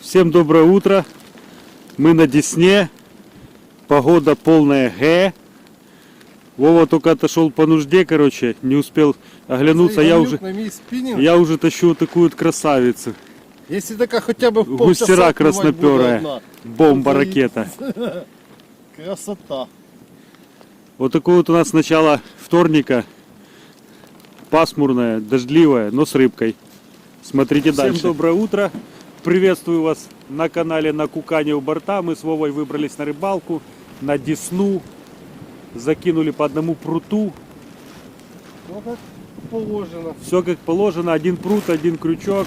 Всем доброе утро. Мы на Десне. Погода полная Г. Вова только отошел по нужде, короче, не успел оглянуться. Я уже тащу такую красавицу. Если такая хотя бы в Густера красноперая. Бомба, ракета. Красота. Вот такое вот у нас начало вторника. Пасмурное, дождливое, но с рыбкой. Смотрите дальше. Всем доброе утро. Приветствую вас на канале На Кукане у борта. Мы с Вовой выбрались на рыбалку, на Десну. Закинули по одному пруту. Ну как положено. Все как положено. Один прут, один крючок.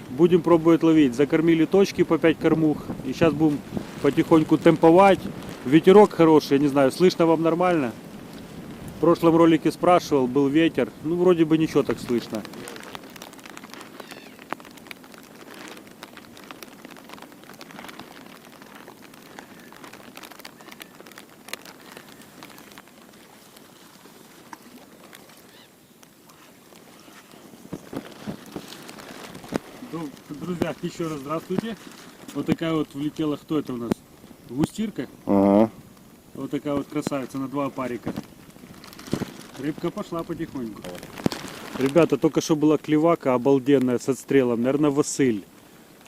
Будем пробовать ловить. Закормили точки по 5 кормух. И сейчас будем потихоньку темповать. Ветерок хороший, я не знаю, слышно вам нормально? В прошлом ролике спрашивал, был ветер. Ну вроде бы ничего так слышно. Друзья, еще раз здравствуйте. Вот такая вот влетела, кто это у нас? Густирка. Ага. Вот такая вот красавица на 2 парика. Рыбка пошла потихоньку. Ребята, только что была клевака обалденная с отстрелом. Наверное, Василь.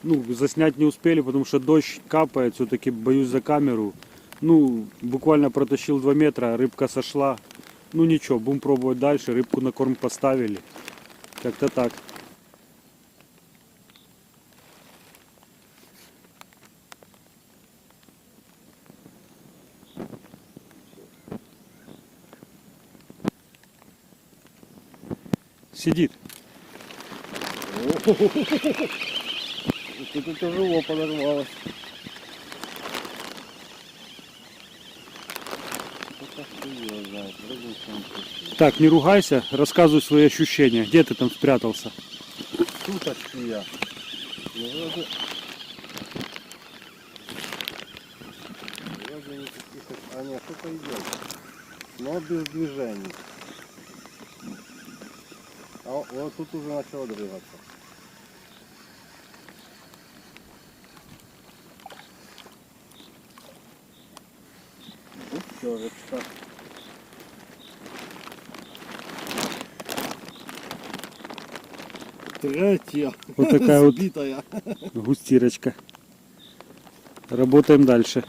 Ну, заснять не успели, потому что дождь капает. Все-таки боюсь за камеру. Ну, буквально протащил 2 метра, рыбка сошла. Ну ничего, будем пробовать дальше. Рыбку на корм поставили. Как-то так. Сидит. Вот это тяжело подорвалось. Так, не ругайся, рассказывай свои ощущения. Где ты там спрятался? Суточки я. Вроде никаких... А нет, что-то идет. Но без движений. А вот тут уже начало двигаться. Густерочка. Третья. Вот такая вот Сбитая. густирочка. Работаем дальше.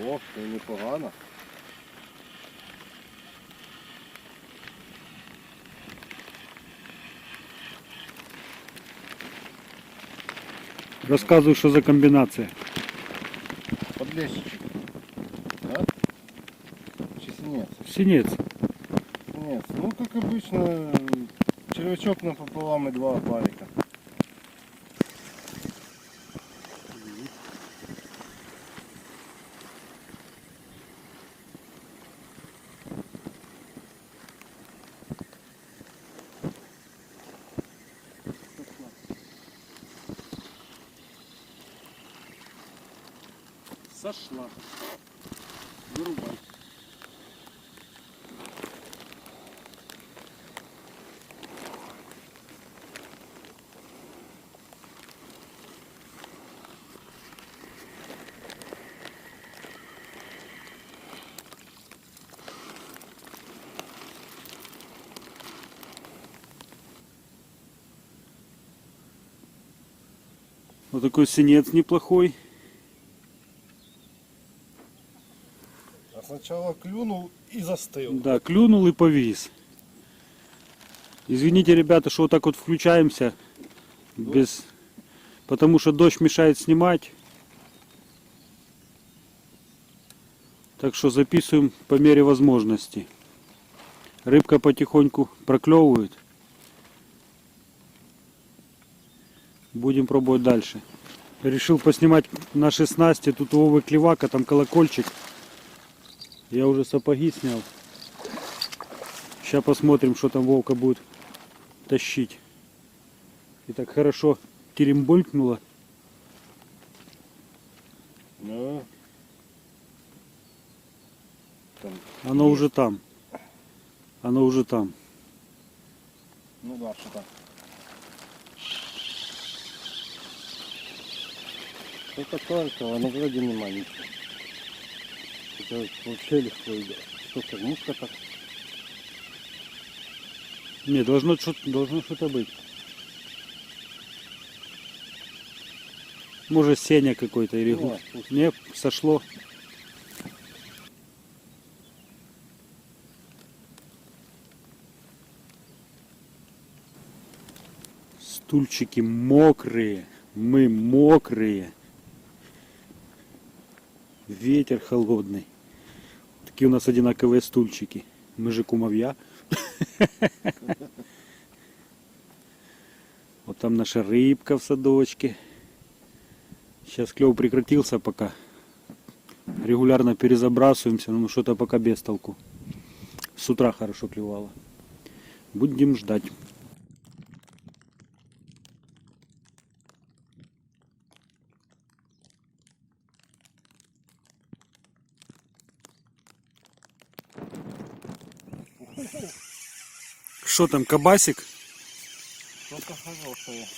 О, це непогано. Рассказывай, что за комбинация. Подлещичек. Да? Чи синец? Синец. Синец. Ну, как обычно, червячок напополам и 2 парика. Сошла. Вырубай. Вот такой синец неплохой. А сначала клюнул и застыл. Да, клюнул и повис. Извините, ребята, что вот так вот включаемся. Без... Потому что дождь мешает снимать. Так что записываем по мере возможности. Рыбка потихоньку проклевывает. Будем пробовать дальше. Решил поснимать наши снасти. Тут у Вовы клевака, там колокольчик. Я уже сапоги снял. Сейчас посмотрим, что там Вовка будет тащить. И так хорошо теремболькнуло. Ну, там, Оно уже там. Оно уже там. ну да, что-то. Что-то только, оно вроде не маленькое. Это вообще легко идет. Что, кормушка так? Не, должно что-то быть. Может, сеня какой-то или Ну, пусть. не, сошло. Стульчики мокрые. Мы мокрые. Ветер холодный. Такие у нас одинаковые стульчики. Мы же кумовья. Вот там наша рыбка в садочке. Сейчас клев прекратился пока. Регулярно перезабрасываемся, но что-то пока без толку. С утра хорошо клевало. Будем ждать. Что там, кабасик? Что-то хорошее.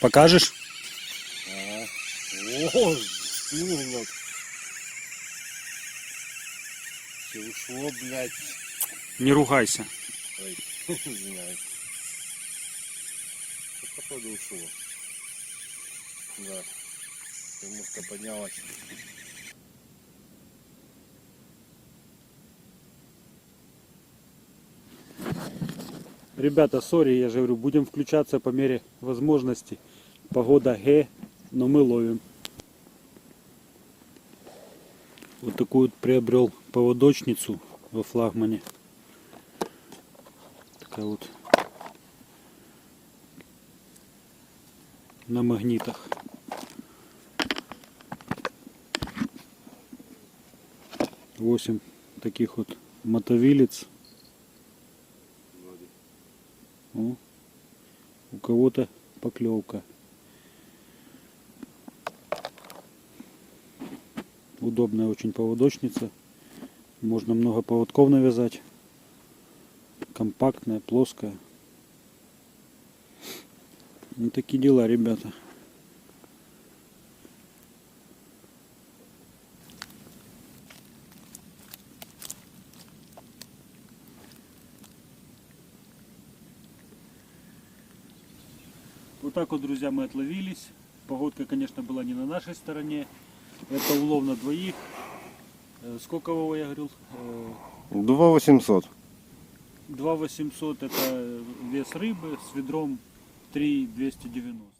Покажешь? Ага. О, стырнет. Все ушло, блядь. Не ругайся. Ой, извиняюсь. Что походу ушло. Да. Кормушка поднялась. Ребята, сори, я же говорю, будем включаться по мере возможности. Погода но мы ловим. Вот такую вот приобрел поводочницу во флагмане. Такая вот на магнитах. Восемь таких вот мотовилец. О, у кого-то поклевка. Удобная очень поводочница. Можно много поводков навязать. Компактная, плоская. Ну, такие дела, ребята. Вот так вот, друзья, мы отловились. Погодка, конечно, была не на нашей стороне. Это улов на двоих. Сколько, Вова, я говорил? 2800. 2800 это вес рыбы с ведром 3290.